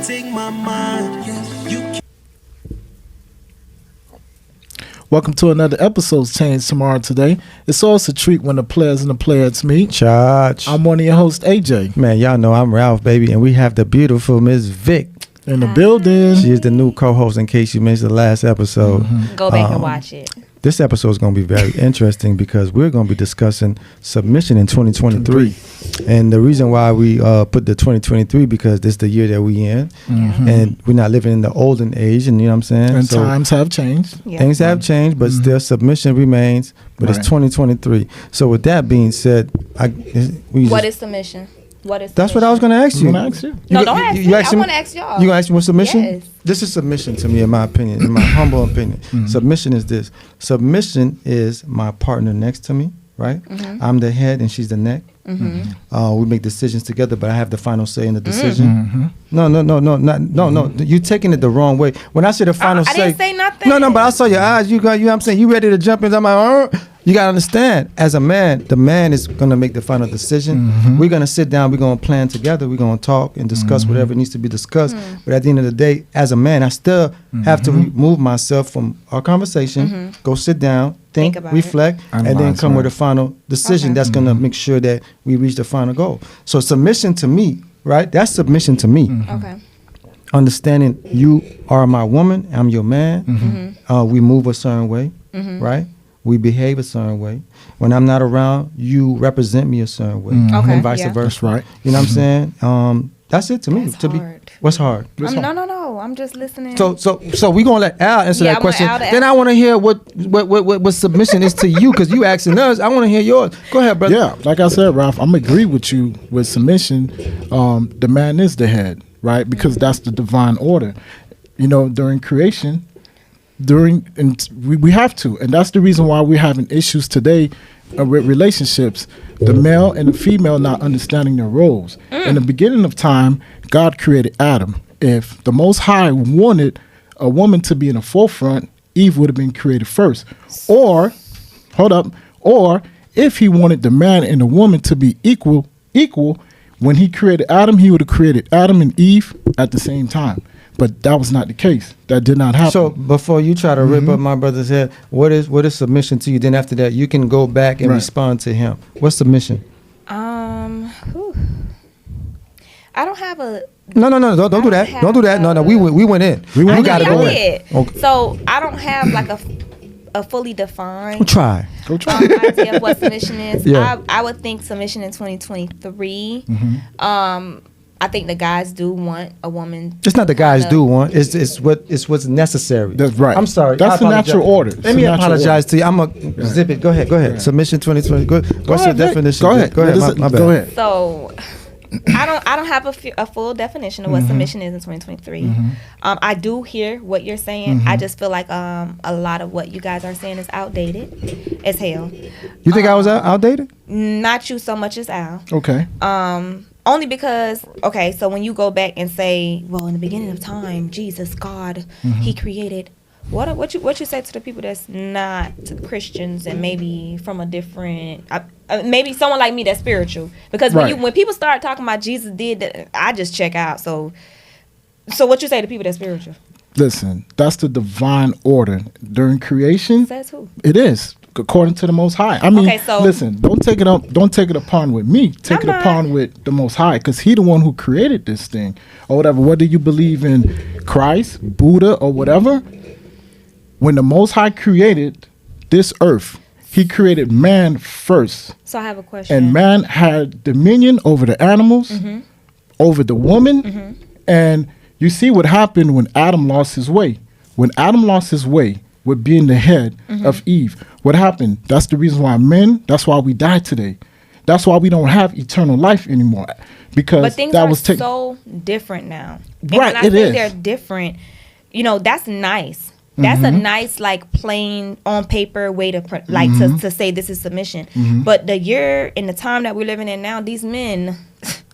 take my mind. You Welcome to another episode's Change Tomorrow Today. It's always a treat when the players and the players meet. Charge. I'm one of your hosts, AJ. Man, y'all know I'm Ralph, baby, and we have the beautiful Miss Vic. In the building. She is the new co-host in case you missed the last episode. Go back and watch it. This episode is going to be very interesting because we're going to be discussing submission in 2023. And the reason why we put the 2023 because this is the year that we in. And we're not living in the olden age, and you know what I'm saying? And times have changed. Yeah. Things have changed, but still submission remains. But it's 2023. So with that being said, What is submission? What is that's what I was going to ask you. I'm going to ask you. No, don't ask me. I want to ask y'all. You going to ask me what submission? Yes. This is submission to me, in my opinion, in my humble opinion. Submission is this. Submission is my partner next to me, right? I'm the head and she's the neck. We make decisions together, but I have the final say in the decision. No. You're taking it the wrong way. When I say the final say, I didn't say nothing. No, but I saw your eyes. You know what I'm saying? You ready to jump in? I'm like, you got to understand, as a man, the man is going to make the final decision. We're going to sit down. We're going to plan together. We're going to talk and discuss whatever needs to be discussed. But at the end of the day, as a man, I still have to remove myself from our conversation, go sit down, think reflect, and then come with a final decision that's going to make sure that we reach the final goal. So submission to me, right? That's submission to me. Okay. Understanding you are my woman, I'm your man. We move a certain way, right? We behave a certain way. When I'm not around, you represent me a certain way, and vice versa. That's right. You know what I'm saying? That's it to me. That's to hard. be, what's hard? No. I'm just listening. So we gonna let Al answer that I want question. Al to Then I want to hear what submission is to you, because you asking us. I want to hear yours. Go ahead, brother. Yeah, like I said, Ralph, I'm agree with you with submission. The man is the head, right? Because that's the divine order. You know, during creation, we have to, and that's the reason why we're having issues today with relationships. The male and the female not understanding their roles. In the beginning of time, God created Adam. If the Most High wanted a woman to be in the forefront, Eve would have been created first. Or if he wanted the man and the woman to be equal, when he created Adam, he would have created Adam and Eve at the same time. But that was not the case. That did not happen. So before you try to rip up my brother's head, what is submission to you? Then after that, you can go back and respond to him. What's submission? I don't have a. No. Don't do that. Don't do that. No. We went in. We got to go in. Okay. So I don't have like a fully defined. Try. Go try. Idea of what submission is. Yeah. I would think submission in 2023. I think the guys do want a woman. It's not the guys do want. It's what's necessary. That's right. I'm sorry. That's the natural order. Let me apologize to you. I'm a zip it. Go ahead. Submission 2020. What's your definition? Go ahead. Go ahead. My bad. Go ahead. So I don't have a full definition of what submission is in 2023. I do hear what you're saying. I just feel like a lot of what you guys are saying is outdated as hell. You think I was outdated? Not you so much as Al. Okay. Only because, okay, so when you go back and say, well, in the beginning of time, Jesus, God, he created, what you say to the people that's not Christians and maybe from a different, maybe someone like me that's spiritual? Because when people start talking about Jesus did that, I just check out. So what you say to people that's spiritual? Listen, that's the divine order during creation. Says who? It is. According to the Most High. I mean, listen, don't take it upon with me. Take it upon with the Most High, because he the one who created this thing or whatever. Whether you believe in Christ, Buddha, or whatever, when the Most High created this earth, he created man first. So I have a question. And man had dominion over the animals, over the woman, and you see what happened when Adam lost his way. When Adam lost his way with being the head of Eve, what happened? That's the reason why that's why we die today. That's why we don't have eternal life anymore. Because but things are so different now. And right, when I say they're different, that's nice. That's a nice, like, plain on paper way to to say this is submission. But the year and the time that we're living in now, these men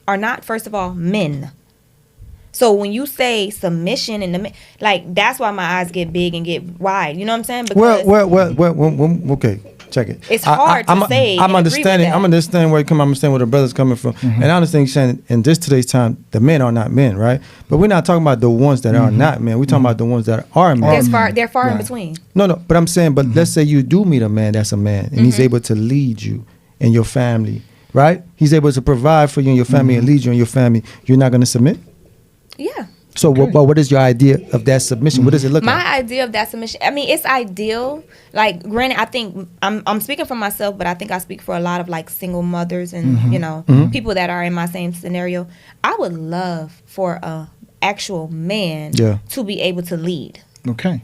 are not, first of all, men. So when you say submission and that's why my eyes get big and get wide. You know what I'm saying? Because well, okay. check it. It's hard to say. I'm understanding. I'm understanding where you come. I understand where the brother's coming from, and I understand you're saying in this today's time, the men are not men, right? But we're not talking about the ones that are not men. We're talking about the ones that are men. They're far in between. No, but I'm saying, but let's say you do meet a man that's a man, and he's able to lead you and your family, right? He's able to provide for you and your family and lead you and your family. You're not going to submit? Yeah. So what is your idea of that submission? What does it look like? My idea of that submission, I mean, it's ideal. Like, granted, I think I'm speaking for myself, but I think I speak for a lot of like single mothers and you know people that are in my same scenario. I would love for a actual man to be able to lead. Okay.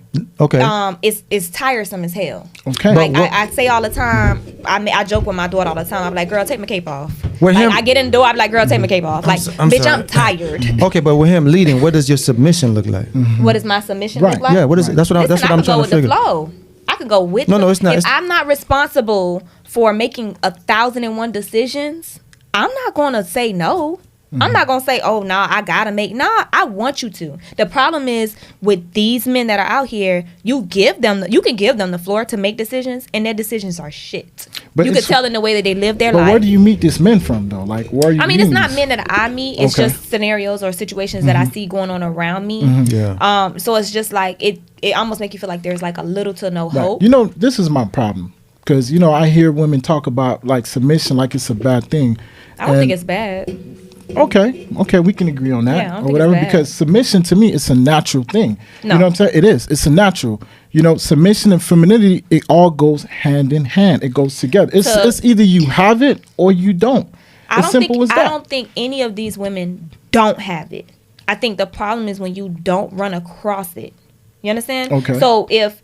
It's tiresome as hell. Okay. Like I say all the time. I joke with my daughter all the time. I'm like, girl, take my cape off. With like, him, I get in the door. I'm like, girl, take my cape off. Like, bitch, I'm tired. Okay, but with him leading, what does your submission look like? What does my submission look like? Yeah. What is it? That's what I'm trying to figure. I could go with No, it's not. If I'm not responsible for making 1,001 decisions, I'm not going to say no. I'm not going to say, oh, no, I got to make. No, I want you to. The problem is with these men that are out here, you can give them the floor to make decisions, and their decisions are shit. But you can tell in the way that they live their life. But where do you meet these men from, though? Like, where are you it's not men that I meet. It's just scenarios or situations that I see going on around me. Yeah. So it's just like, it almost make you feel like there's like a little to no hope. You know, this is my problem. Because, you know, I hear women talk about, like, submission like it's a bad thing. I don't think it's bad. Okay, we can agree on that or whatever. Because submission to me, it's a natural thing. No. You know what I'm saying? It is. It's a natural. You know, submission and femininity, it all goes hand in hand. It goes together. It's either you have it or you don't. As simple as that. I don't think any of these women don't have it. I think the problem is when you don't run across it. You understand? Okay. So if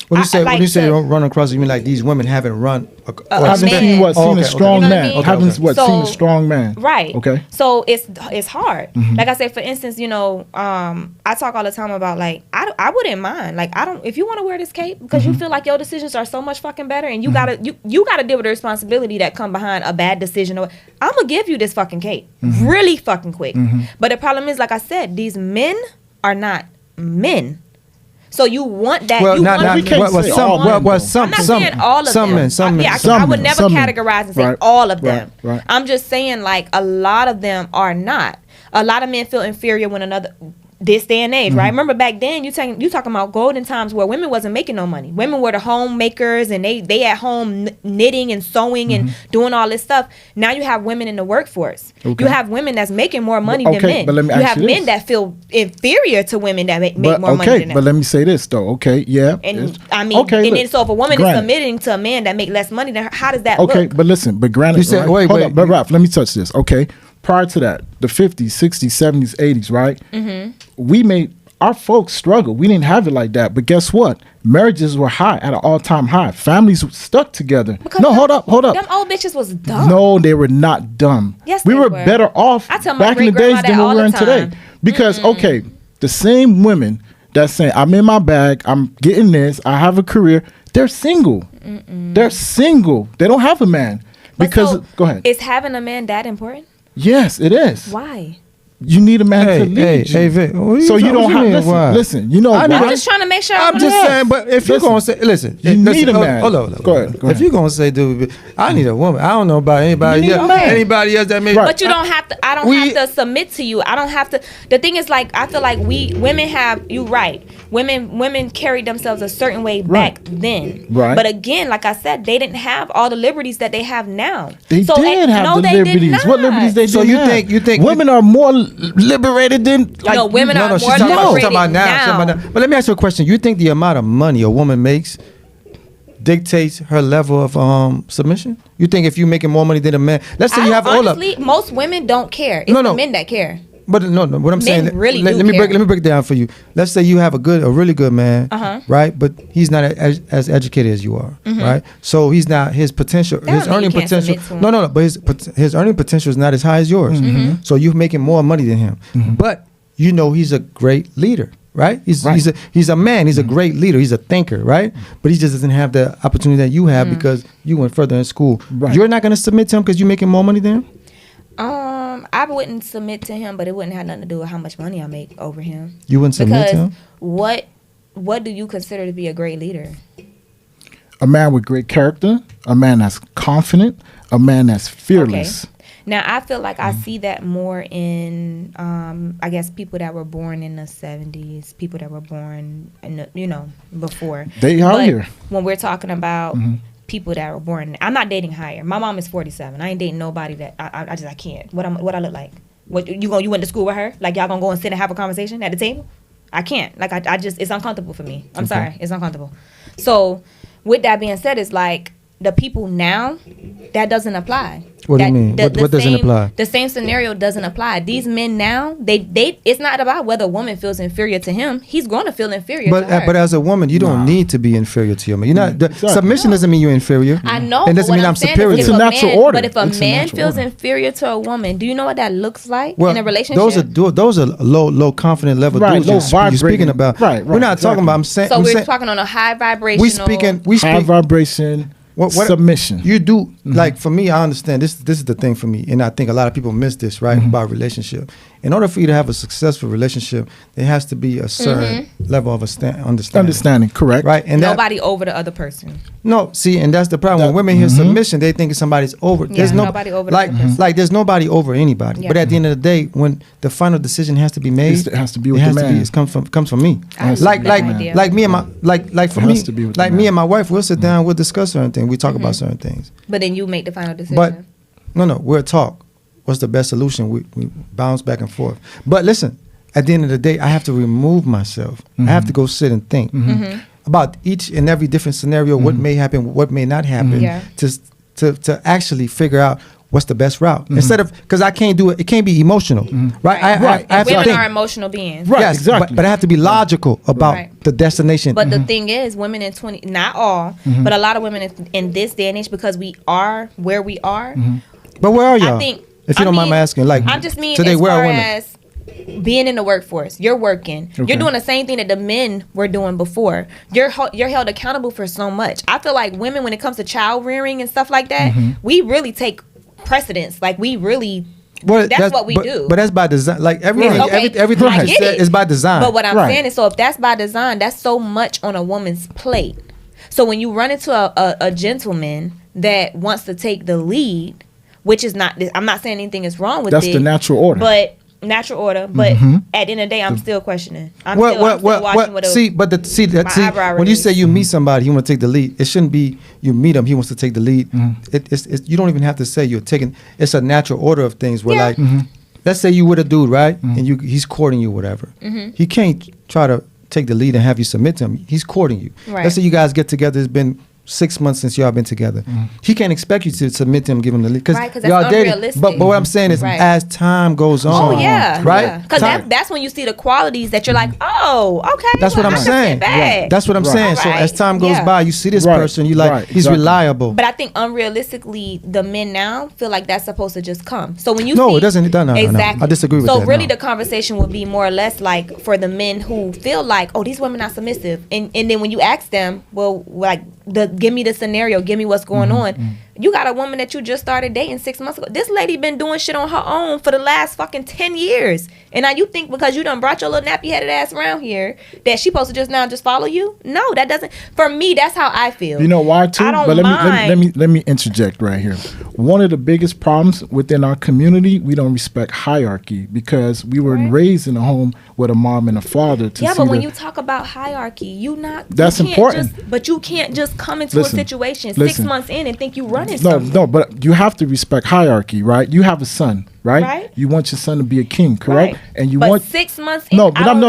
when you say don't run across it, you mean like these women haven't run haven't seen a strong man. Haven't seen a strong man. Right. Okay. So it's hard. Like I said, for instance, you know, I talk all the time about like I wouldn't mind. Like if you want to wear this cape because you feel like your decisions are so much fucking better and you gotta deal with the responsibility that come behind a bad decision, or I'm gonna give you this fucking cape really fucking quick. But the problem is, like I said, these men are not men. So you want that? Well, I'm not saying all of them. Some men. I would never categorize and say all of them. Right. I'm just saying like a lot of them are not. A lot of men feel inferior when this day and age, right? Remember back then, you talking about golden times where women wasn't making no money. Women were the homemakers and they at home knitting and sewing and doing all this stuff. Now you have women in the workforce. Okay. You have women that's making more money than men. But let me you have men that feel inferior to women that make more money than them. But let me say this though. Okay, yeah. And I mean, then so if a woman is submitting to a man that make less money than her, how does that look? Okay, but listen, but granted, you said, wait, but Ralph, let me touch this. Okay, prior to that, the 50s, 60s, 70s, 80s, right? We made our folks struggle. We didn't have it like that. But guess what? Marriages were high at an all-time high. Families stuck together. Hold up. Them old bitches was dumb. No, they were not dumb. Yes, we were better off back in the days than we were in today. Because, okay, the same women that's saying, I'm in my bag, I'm getting this, I have a career, they're single. They're single. They don't have a man. Because, go ahead. Is having a man that important? Yes, it is. Why? You need a man to lead you. Hey, Vic, so you don't have listen. You know, I'm just trying to make sure. I'm just saying, but if you're gonna say, listen, you need a man. Hold on. Go ahead. If you're gonna say, dude, I need a woman. I don't know about anybody else. Anybody else that may. But you don't have to. I don't have to submit to you. I don't have to. The thing is, like, I feel like women have. You right. Women carried themselves a certain way back then. Right. But again, like I said, they didn't have all the liberties that they have now. They did have the liberties. What liberties they did? So you think women are more liberated? Women are more liberated now. But let me ask you a question. You think the amount of money a woman makes dictates her level of submission? You think if you're making more money than a man, let's say you have honestly, most women don't care. It's the men that care. But no. What I'm saying, really let me break it down for you. Let's say you have a really good man, right? But he's not as educated as you are, right? So he's not his potential, his earning potential. No. But his earning potential is not as high as yours. So you're making more money than him. But you know he's a great leader, right? He's a man. He's a great leader. He's a thinker, right? But he just doesn't have the opportunity that you have because you went further in school. Right. You're not going to submit to him because you're making more money than him. I wouldn't submit to him, but it wouldn't have nothing to do with how much money I make over him. You wouldn't submit to him? What do you consider to be a great leader? A man with great character, a man that's confident, a man that's fearless. Okay. Now, I feel like I see that more in, I guess, people that were born in the 70s, people that were born, in the, before. They out here. When we're talking about people that were born, I'm not dating higher. My mom is 47. I ain't dating nobody that I can't. What I look like? What you went to school with her? Like y'all gonna go and sit and have a conversation at the table? I can't. Like I just, it's uncomfortable for me. I'm sorry, it's uncomfortable. So, with that being said, it's like the people now, that doesn't apply. What do you mean? What doesn't apply? The same scenario doesn't apply. These men now, they it's not about whether a woman feels inferior to him. He's going to feel inferior to her. But as a woman, you don't need to be inferior to your man. You're not. Submission doesn't mean you're inferior. I know. It doesn't mean I'm superior. It's a natural order. But if a man feels inferior to a woman, do you know what that looks like in a relationship? Those are low confident level dudes you're speaking about. Right. We're not talking about. I'm saying. So we're talking on a high vibrational. We speak high vibration. What submission. You do like for me, I understand this is the thing for me, and I think a lot of people miss this, right? About relationship. In order for you to have a successful relationship, there has to be a certain level of understanding. Correct. Right? And nobody over the other person. No, see, and that's the problem. When women hear submission, they think somebody's over. There's nobody over the other person. Like there's nobody over anybody. But at the end of the day, when the final decision has to be made, it has to be with the man. It comes from me. Like me and my me and my wife, we'll sit down, we'll discuss certain things, we talk about certain things. But then you make the final decision. But no, we'll talk. What's the best solution? We bounce back and forth. But listen, at the end of the day, I have to remove myself. I have to go sit and think about each and every different scenario, what may happen, what may not happen, to actually figure out what's the best route. Instead of, because I can't do it, it can't be emotional, right? I have to women think. are emotional beings. Right, yes, exactly. But I have to be logical about the destination. But the thing is, women in 20, not all, but a lot of women in this day and age, because we are where we are. But where are y'all? I think, if you don't mind me asking, like, I just mean today, as where are far women? as being in the workforce, you're working, you're doing the same thing that the men were doing before. You're held accountable for so much. I feel like women, when it comes to child rearing and stuff like that, we really take precedence. Like we really, that's what we do. But that's by design. Like everything, everything you said is by design. But what I'm saying is, so if that's by design, that's so much on a woman's plate. So when you run into a gentleman that wants to take the lead, which is not, I'm not saying anything is wrong with it. That's the natural order. But natural order. But at the end of the day, I'm still questioning. I'm still watching with when you say you meet somebody, you want to take the lead. It shouldn't be you meet him, he wants to take the lead. It's you don't even have to say you're taking. It's a natural order of things. Where let's say you with a dude, right, and he's courting you, whatever. He can't try to take the lead and have you submit to him. He's courting you. Right. Let's say you guys get together. It's been 6 months since y'all been together. He can't expect you to submit to him, give him the lead, because y'all dating. But what I'm saying is, as time goes on, right? Because that's when you see the qualities that you're like, oh, okay. That's what I'm saying. That's what I'm saying. So as time goes by, you see this person, you like, he's reliable. But I think unrealistically, the men now feel like that's supposed to just come. So when you it doesn't. No, exactly. I disagree with that. So really, the conversation would be more or less like for the men who feel like, oh, these women are submissive, and then when you ask them, well, like give me the scenario, give me what's going on. You got a woman that you just started dating 6 months ago. This lady been doing shit on her own for the last fucking 10 years. And now you think because you done brought your little nappy headed ass around here that she supposed to just follow you? No, that doesn't. For me, that's how I feel. You know why too? I don't but mind. let me interject right here. One of the biggest problems within our community, we don't respect hierarchy because we were raised in a home with a mom and a father. But when you talk about hierarchy, that's important. But you can't just come into a situation 6 months in and think you running something. No, but you have to respect hierarchy, right? You have a son, right? You want your son to be a king, correct? Right. And you but want 6 months in, I'm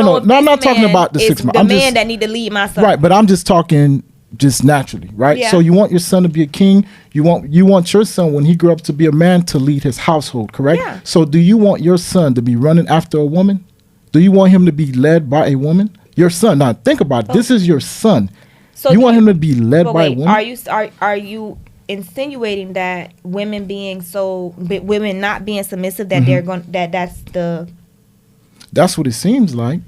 not talking about the 6 months. The man that need to lead my son. Right, but I'm just talking just naturally, right? Yeah. So you want your son to be a king. You want your son when he grew up to be a man to lead his household, correct? Yeah. So do you want your son to be running after a woman? Do you want him to be led by a woman? Your son. Now think about it. This is your son. So you want him to be led by a woman? Are you insinuating that women not being submissive, that they're going that's what it seems like.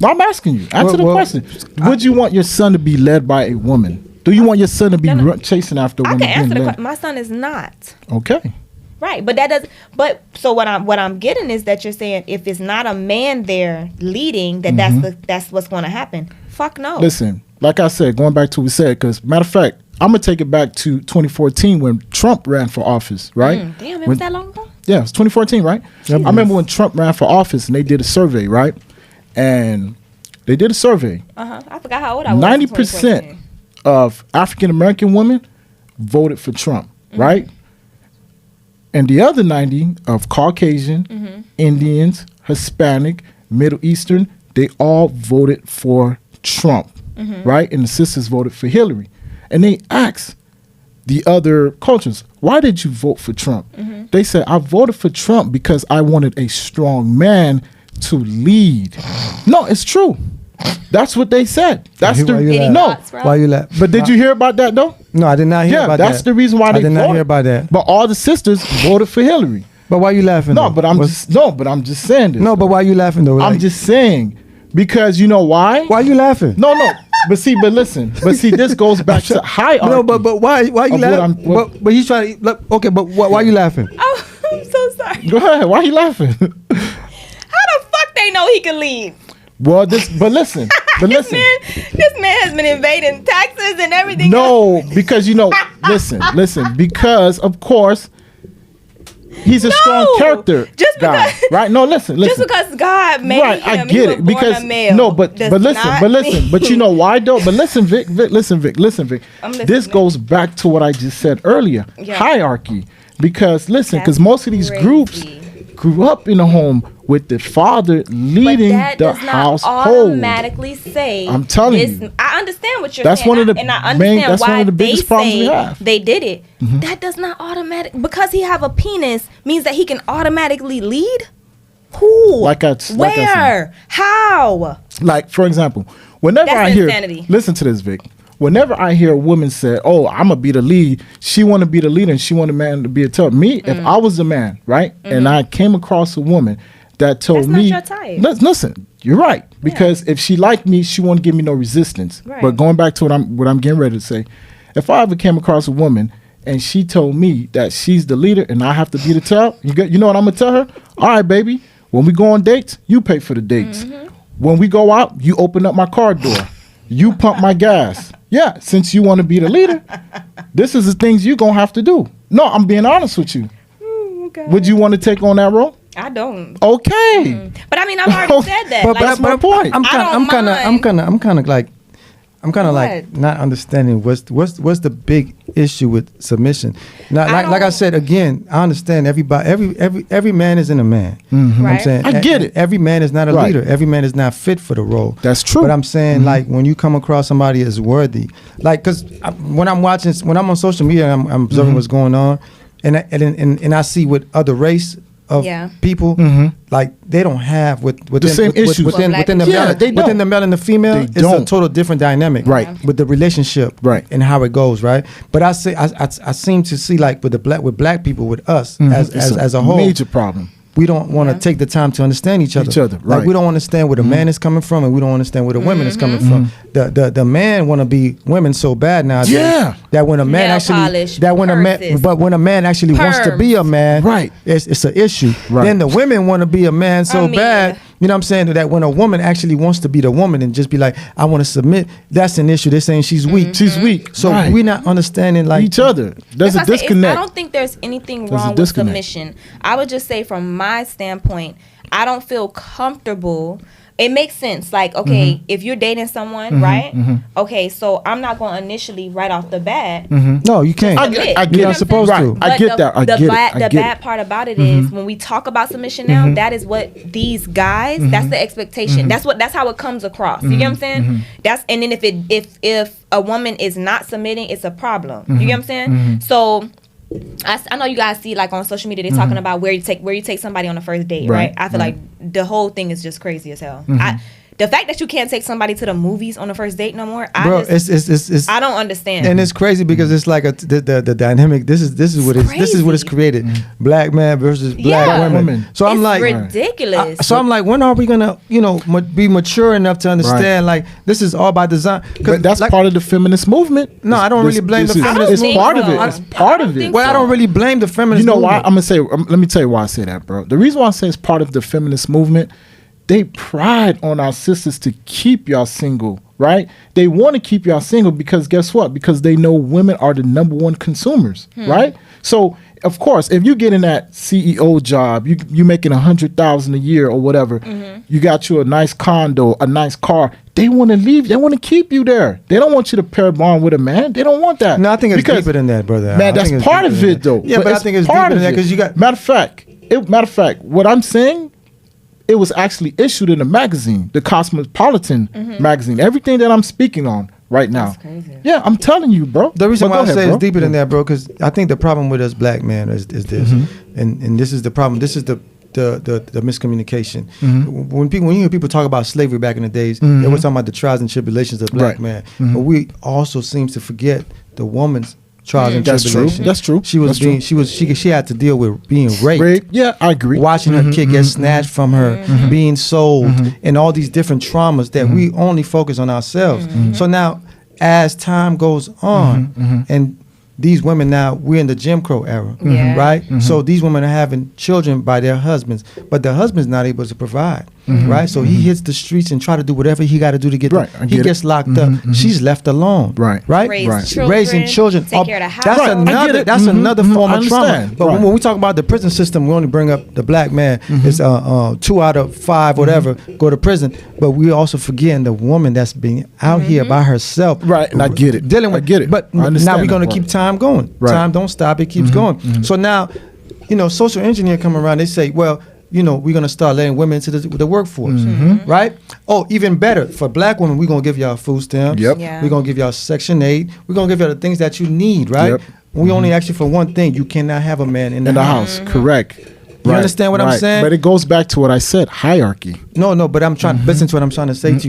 I'm asking you. Answer the question. Would you want your son to be led by a woman? Do you want your son to be chasing after a woman? I can answer the question. My son is not. Okay. Right, but that does. But so what I'm getting is that you're saying if it's not a man there leading, that's what's going to happen. Fuck no. Listen, like I said, going back to what we said, because matter of fact, I'm gonna take it back to 2014 when Trump ran for office, right? Damn, it was that long ago? Yeah, it's 2014, right? I remember when Trump ran for office and they did a survey, right? And they did a survey. I forgot how old I was. 90% of African American women voted for Trump, right? And the other 90 of Caucasian, Indians, Hispanic, Middle Eastern, they all voted for Trump, right? And the sisters voted for Hillary. And they asked the other cultures, why did you vote for Trump? They said, I voted for Trump because I wanted a strong man to lead. No, it's true. That's what they said. That's Why you laugh? no. Why you laugh? But did you hear about that though? No, I did not hear about that. Yeah, that's the reason why they I did not voted. hear about that. But all the sisters voted for Hillary. But why you laughing? No, though? but I'm just saying this. No, but why you laughing though? I'm just saying because you know why? Why you laughing? No. But listen. But see, this goes back to hierarchy. No, but why you laughing? But he's trying to look. Okay, but why you laughing? Oh, I'm so sorry. Go ahead. Why you laughing? How the fuck they know he can lead? Well, but listen. This man has been evading taxes and everything. No, because listen, because of course he's a strong character guy, right? No, listen. Just because God made him, I get it. Because male, but listen. But you know why though? But listen, Vic. Listen, Vic. This goes back to what I just said earlier. Yeah. Hierarchy. Because because most of these groups grew up in a home with the father leading the household. Automatically say. I'm telling you. I understand what you're that's saying. One of the and I understand that's why one of the biggest problems we say have. They did it. That does not because he have a penis means that he can automatically lead. Who? Where? How? Like for example, whenever I hear, listen to this, Vic. Whenever I hear a woman say, "Oh, I'm gonna be the lead," she want to be the leader and she want a man to be a tough. Me, if I was the man, right, and I came across a woman that told me, not your type. Listen, you're right, because if she liked me, she won't give me no resistance. Right. But going back to what I'm getting ready to say, if I ever came across a woman and she told me that she's the leader and I have to be the top, you know what I'm gonna tell her? All right, baby, when we go on dates, you pay for the dates. When we go out, you open up my car door, you pump my gas. Yeah, since you want to be the leader, this is the things you're going to have to do. No, I'm being honest with you. Okay. Would you want to take on that role? I don't. Okay. But I mean, I've already said that. But that's my point. I'm kind of like not understanding what's the big issue with submission. Now, like I said again, I understand every man isn't a man. Right. I'm saying I get it. Every man is not a leader. Every man is not fit for the role. That's true. But I'm saying like when you come across somebody as worthy, like because when I'm on social media, I'm observing what's going on, and I see what other race of people like they don't have within the same issues within the male and the female. It's a total different dynamic, right, with the relationship, right, and how it goes, right. But I seem to see like with black people, with us as a whole, major problem. We don't want to take the time to understand each other. Right. Like we don't understand where the man is coming from, and we don't understand where the women is coming from. The man want to be women so bad nowadays. Yeah. That when a man when a man actually wants to be a man, right, it's an issue. Right. Then the women want to be a man so bad. You know what I'm saying? That when a woman actually wants to be the woman and just be like, I want to submit, that's an issue. They're saying she's weak. She's weak. So we're not understanding like each other. There's a disconnect. I don't think there's anything wrong with submission. I would just say from my standpoint, I don't feel comfortable. It makes sense. Like, okay, if you're dating someone, right? Okay, so I'm not going to initially right off the bat. No, you can't. I get you're not supposed to. I get that. The bad part about it is when we talk about submission now, that is what these guys, that's the expectation. That's how it comes across. You get what I'm saying? And then if a woman is not submitting, it's a problem. You get what I'm saying? So I know you guys see like on social media they're talking about where you take somebody on the first date, right? I feel like the whole thing is just crazy as hell. The fact that you can't take somebody to the movies on the first date no more, I don't understand. And it's crazy because it's like the dynamic. This is what it's created. Black man versus black women. So I'm like ridiculous. So I'm like, when are we gonna be mature enough to understand like this is all by design? But that's part of the feminist movement. No, I don't really blame the feminist movement. It's part of it. It's part of it. Well, I don't really blame the feminist movement. You know why? I'm gonna say. Let me tell you why I say that, bro. The reason why I say it's part of the feminist movement. They pride on our sisters to keep y'all single right? They want to keep y'all single because guess what? Because they know women are the number one consumers, right? So of course, if you get in that CEO job, you making $100,000 a year or whatever, you got you a nice condo, a nice car. They want to leave. They want to keep you there. They don't want you to pair bond with a man. They don't want that. No, I think it's deeper than that, brother. Man, that's part of it, though. Yeah, but I think it's deeper than that because you got. Matter of fact, what I'm saying, it was actually issued in a magazine, the Cosmopolitan magazine. Everything that I'm speaking on right now. That's crazy. Yeah, I'm telling you, bro. The reason why I say bro. it's deeper than that, bro, because I think the problem with us black men is this, and this is the problem. This is the miscommunication. When you hear people talk about slavery back in the days, they were talking about the trials and tribulations of black man, but we also seem to forget the woman's trials and tribulations. That's true. She had to deal with being raped. Yeah, I agree. Watching her kid get snatched from her, being sold, and all these different traumas that we only focus on ourselves. So now, as time goes on, and these women now, we're in the Jim Crow era, right? So these women are having children by their husbands, but the husband's not able to provide, right? So he hits the streets and try to do whatever he got to do to get them. He gets locked up. She's left alone, right? Raising children, take care of the house. That's another form of trauma. But when we talk about the prison system, we only bring up the black man. It's 2 out of 5, whatever, go to prison. But we also forgetting the woman that's being out here by herself, right? And I get it. Dealing with, I get it. But now we're gonna keep time going. Time don't stop; it keeps going. So now, social engineer come around. They say, well, we're going to start letting women into the workforce, right? Oh, even better, for black women, we're going to give y'all food stamps. Yep. Yeah. We're going to give y'all Section 8. We're going to give y'all the things that you need, right? Yep. We only ask you for one thing. You cannot have a man in the house. Correct. You understand what I'm saying? But it goes back to what I said, hierarchy. No, but I'm trying to listen to what I'm trying to say to you.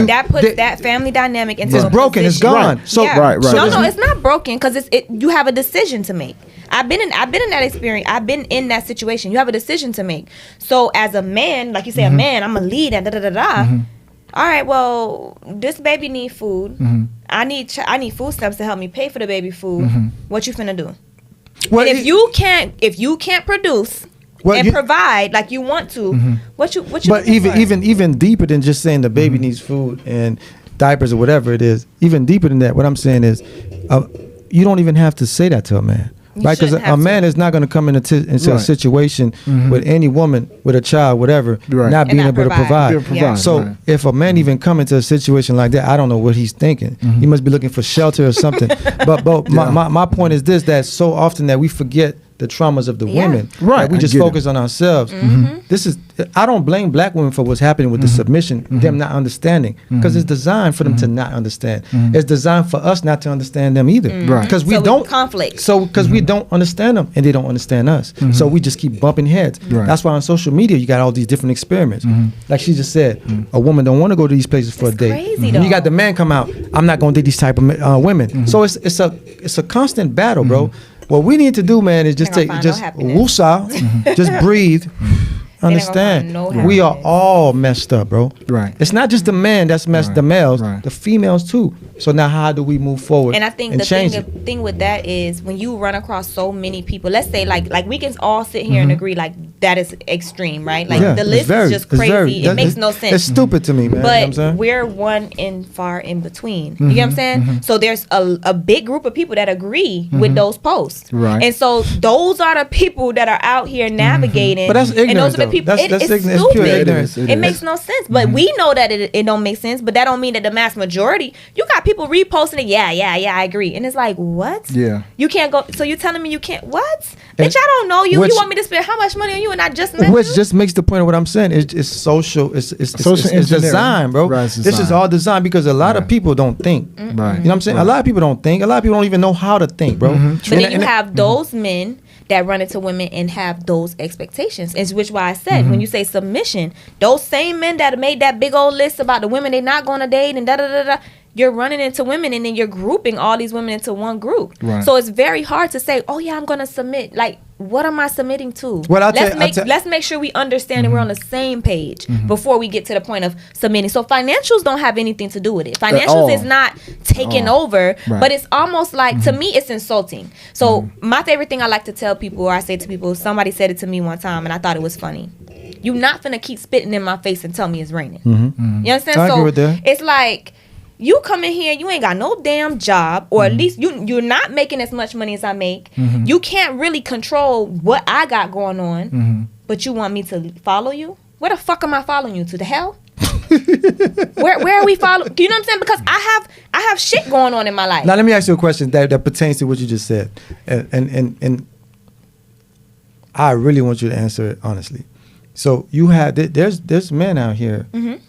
That puts that family dynamic into it's a broken. position. It's gone. Right. So right. So No, it's not broken because you have a decision to make. I've been in that experience. I've been in that situation. You have a decision to make. So as a man, like you say, a man, I'm a lead and All right, well, this baby need food. I need food stamps to help me pay for the baby food. What you finna do? Well, and if you can't produce provide like you want to, what you? But even deeper than just saying the baby needs food and diapers or whatever it is. Even deeper than that, what I'm saying is, you don't even have to say that to a man. Right, because a man is not going to come into a situation with any woman, with a child, whatever, not being able to provide. So if a man even come into a situation like that, I don't know what he's thinking. He must be looking for shelter or something. But my point is this: that so often that we forget the traumas of the women. Right. We just focus on ourselves. I don't blame black women for what's happening with the submission, them not understanding, because it's designed for them to not understand. It's designed for us not to understand them either. Right. Because we don't conflict. So because we don't understand them and they don't understand us. So we just keep bumping heads. Right. That's why on social media you got all these different experiments. Like she just said, a woman don't want to go to these places for a date. Crazy, you got the man come out, I'm not going to date these type of women. So it's a constant battle, bro. What we need to do, man, is just woosah, just breathe. Understand, we are all messed up, bro. Right. It's not just the man that's messed, the males, the females too. So now, how do we move forward? And I think the thing with that is when you run across so many people. Let's say like we can all sit here and agree like that is extreme, right? Like the list is just crazy. It makes no sense. It's stupid to me, man. But you know what I'm saying? we're one in far in between. You get what I'm saying? So there's a big group of people that agree with those posts, right? And so those are the people that are out here navigating. But that's ignorant. And those are the people. That's it's ignorant. stupid. It's pure ignorance. It makes no sense. But we know that it don't make sense. But that don't mean that the mass majority. You got people reposting it. Yeah, I agree. And it's like, what? Yeah. You can't go. So you're telling me you can't? What? Bitch, I don't know you. You want me to spend how much money on you? And I just met you? Just makes the point of what I'm saying. It's social. It's design, bro. Right, this is all designed because a lot of people don't think. Right. You know what I'm saying? A lot of people don't think. A lot of people don't even know how to think, bro. But then you have those men that run into women and have those expectations. Is which why I said when you say submission, those same men that made that big old list about the women they not going to date and you're running into women and then you're grouping all these women into one group. Right. So it's very hard to say, oh yeah, I'm going to submit. Like, what am I submitting to? Well, let's make sure we understand and we're on the same page before we get to the point of submitting. So financials don't have anything to do with it. Financials is not taking over, but it's almost like, to me, it's insulting. So my favorite thing I like to tell people, or I say to people, somebody said it to me one time and I thought it was funny. you're not finna keep spitting in my face and tell me it's raining. Mm-hmm. You understand? I agree with that. It's like, you come in here, you ain't got no damn job, or at least you're not making as much money as I make. You can't really control what I got going on, but you want me to follow you? Where the fuck am I following you to? The hell? where are we following? You know what I'm saying? Because I have shit going on in my life. Now let me ask you a question that pertains to what you just said, and I really want you to answer it honestly. So you have there's men out here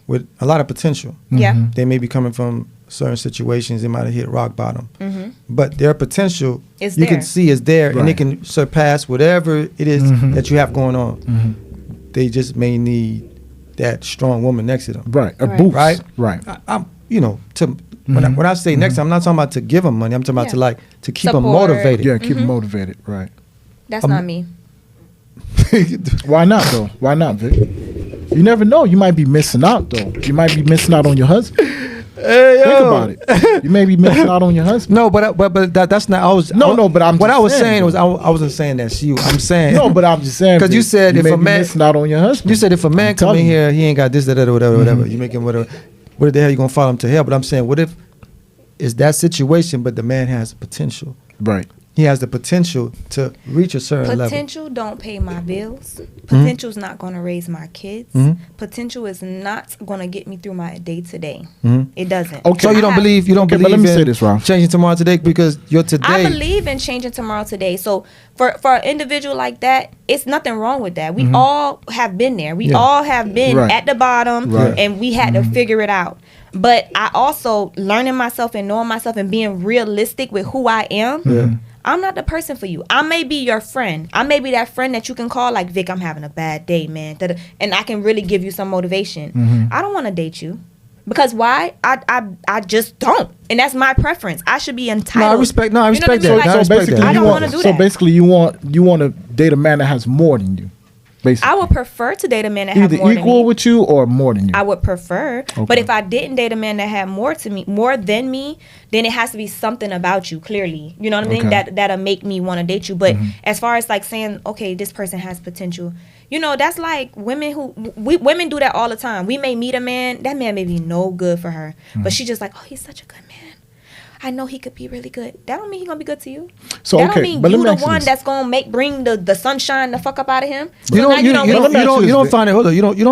with a lot of potential. Yeah. They may be coming from certain situations. They might have hit rock bottom, but their potential you can see is there, and they can surpass whatever it is that you have going on. They just may need that strong woman next to them. Right. A boost. Right. I'm when I say next, I'm not talking about to give them money. I'm talking about to keep them motivated. Yeah, keep them motivated. Right. That's not me. Why not though? Why not, Vic? You never know. You might be missing out though. You might be missing out on your husband. Think about it. You may be missing out on your husband. No, but that's not. But I'm. What I was saying was I wasn't saying that's you. I'm saying no, but I'm just saying because you said if may a be man missing out on your husband. You said if a man come in here, he ain't got this, that, whatever. You make him whatever. What the hell you gonna follow him to hell? But I'm saying, what if it's that situation, but the man has potential. Right. He has the potential to reach a certain level. Potential don't pay my bills. Potential's not going to raise my kids. Potential is not going to get me through my day to day. It doesn't. Okay. So you don't believe but let me say this, Ron. Changing tomorrow today because you're today. I believe in changing tomorrow today. So for an individual like that, it's nothing wrong with that. We all have been there. We all have been at the bottom, and we had to figure it out. But I also learning myself and knowing myself and being realistic with who I am. I'm not the person for you. I may be your friend. I may be that friend that you can call like, Vic, I'm having a bad day, man. And I can really give you some motivation. I don't want to date you. Because why? I just don't. And that's my preference. I should be entitled. I respect that. So basically, I don't want to do that. So basically, you want to date a man that has more than you. Basically. I would prefer to date a man that has more than me. Either equal with you or more than you. I would prefer. Okay. But if I didn't date a man that had more than me, then it has to be something about you, clearly. You know what I mean? That'll make me want to date you. But as far as like saying, okay, this person has potential, you know, that's like women do that all the time. We may meet a man, that man may be no good for her. But she's just like, oh, he's such a good man. I know he could be really good. That don't mean he gonna be good to you. So that okay, don't mean but you the one that's gonna bring the sunshine the fuck up out of him. You don't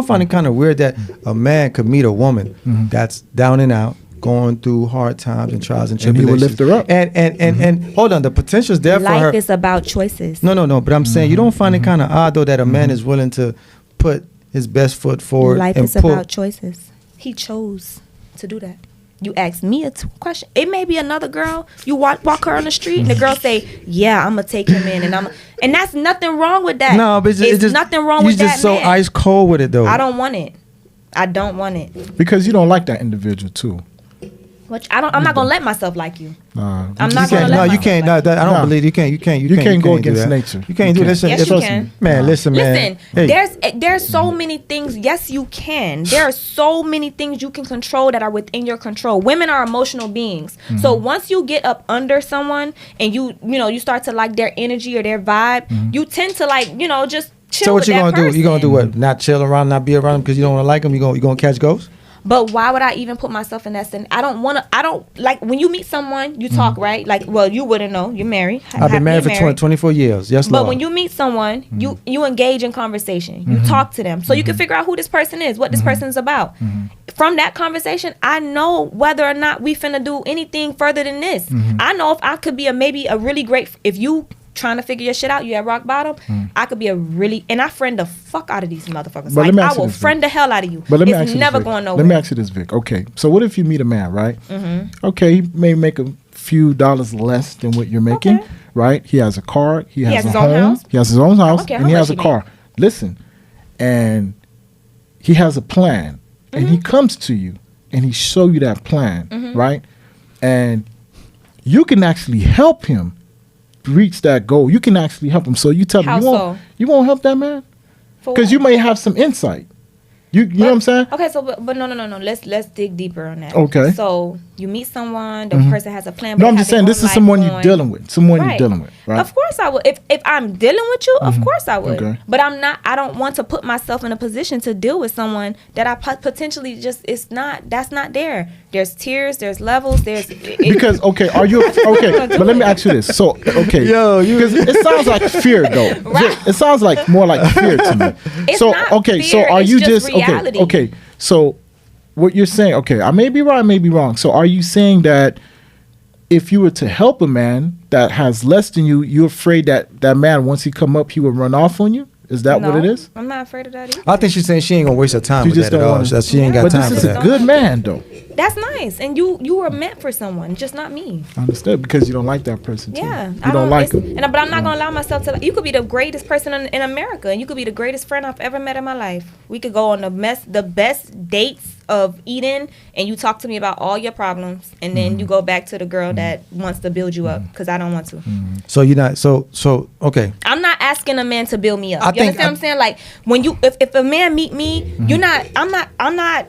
find it kind of weird that a man could meet a woman that's down and out, going through hard times and trials and tribulations. And he would lift her up. And hold on, the potential's there for her. Life is about choices. No. But I'm saying you don't find it kind of odd though that a man is willing to put his best foot forward. Life is about choices. He chose to do that. You ask me a question. It may be another girl. You walk her on the street, and the girl say, "Yeah, I'm gonna take him in," and that's nothing wrong with that. No, but it's just nothing wrong with that. You're just so ice cold with it, though. I don't want it. I don't want it because you don't like that individual too. I'm not gonna let myself like you. I'm not gonna let myself. No, you can't. I don't believe you can't. You can't go against nature. You can't do this. Yes, you can. Man, listen, man. There's so many things. Yes, you can. There are so many things you can control that are within your control. Women are emotional beings. So once you get up under someone and you start to like their energy or their vibe, you tend to just chill. So what you gonna person. do? You gonna do what? Not chill around, not be around them because you don't want to like them. You gonna catch ghosts? But why would I even put myself in that sense? I don't like when you meet someone, you talk, right? Like, well, you wouldn't know. You're married. I've been married for 24 years. Yes, Lord. But when you meet someone, you engage in conversation. You talk to them. So you can figure out who this person is, what this person's about. From that conversation, I know whether or not we finna do anything further than this. I know if I could be maybe a really great, if you trying to figure your shit out, you at rock bottom, I could be and I friend the fuck out of these motherfuckers. But like, I will friend the hell out of you. But it's never going nowhere. Let me ask you this, Vic. Okay, so what if you meet a man, right? Okay, he may make a few dollars less than what you're making, right? He has a car, he has a home, he has his own house, and he has a car. Listen, and he has a plan, and he comes to you, and he show you that plan, right? And you can actually help him reach that goal. You can actually help him. So you tell him you won't help that man because you may have some insight. You know what I'm saying? Okay, so but no. Let's dig deeper on that. Okay. So You meet someone, the person has a plan. No, I'm just saying this is someone you're dealing with. Someone you're dealing with, right? Of course I would. If I'm dealing with you, of course I would. Okay. But I'm not. I don't want to put myself in a position to deal with someone that I potentially just that's not there. There's tiers. There's levels. Because are you okay? But let me ask you this. So because it sounds like fear though. Right. It sounds like more like fear to me. It's not fear, So are you just reality. okay? So what you're saying, I may be right, I may be wrong. So are you saying that if you were to help a man that has less than you, you're afraid that that man, once he come up, he would run off on you? Is that what it is? I'm not afraid of that either. I think she's saying she ain't gonna waste her time with that at all. She ain't got time for that. But this is a good man, though. That's nice. And you were meant for someone, just not me. I understand, because you don't like that person, too. Yeah. You don't like him. But I'm not going to allow myself to... You could be the greatest person in America, and you could be the greatest friend I've ever met in my life. We could go on the best dates of eating, and you talk to me about all your problems, and then you go back to the girl that wants to build you up, because I don't want to. So you're not... So okay. I'm not asking a man to build me up. You understand what I'm saying? Like, when you... If a man meet me, you're not... I'm not...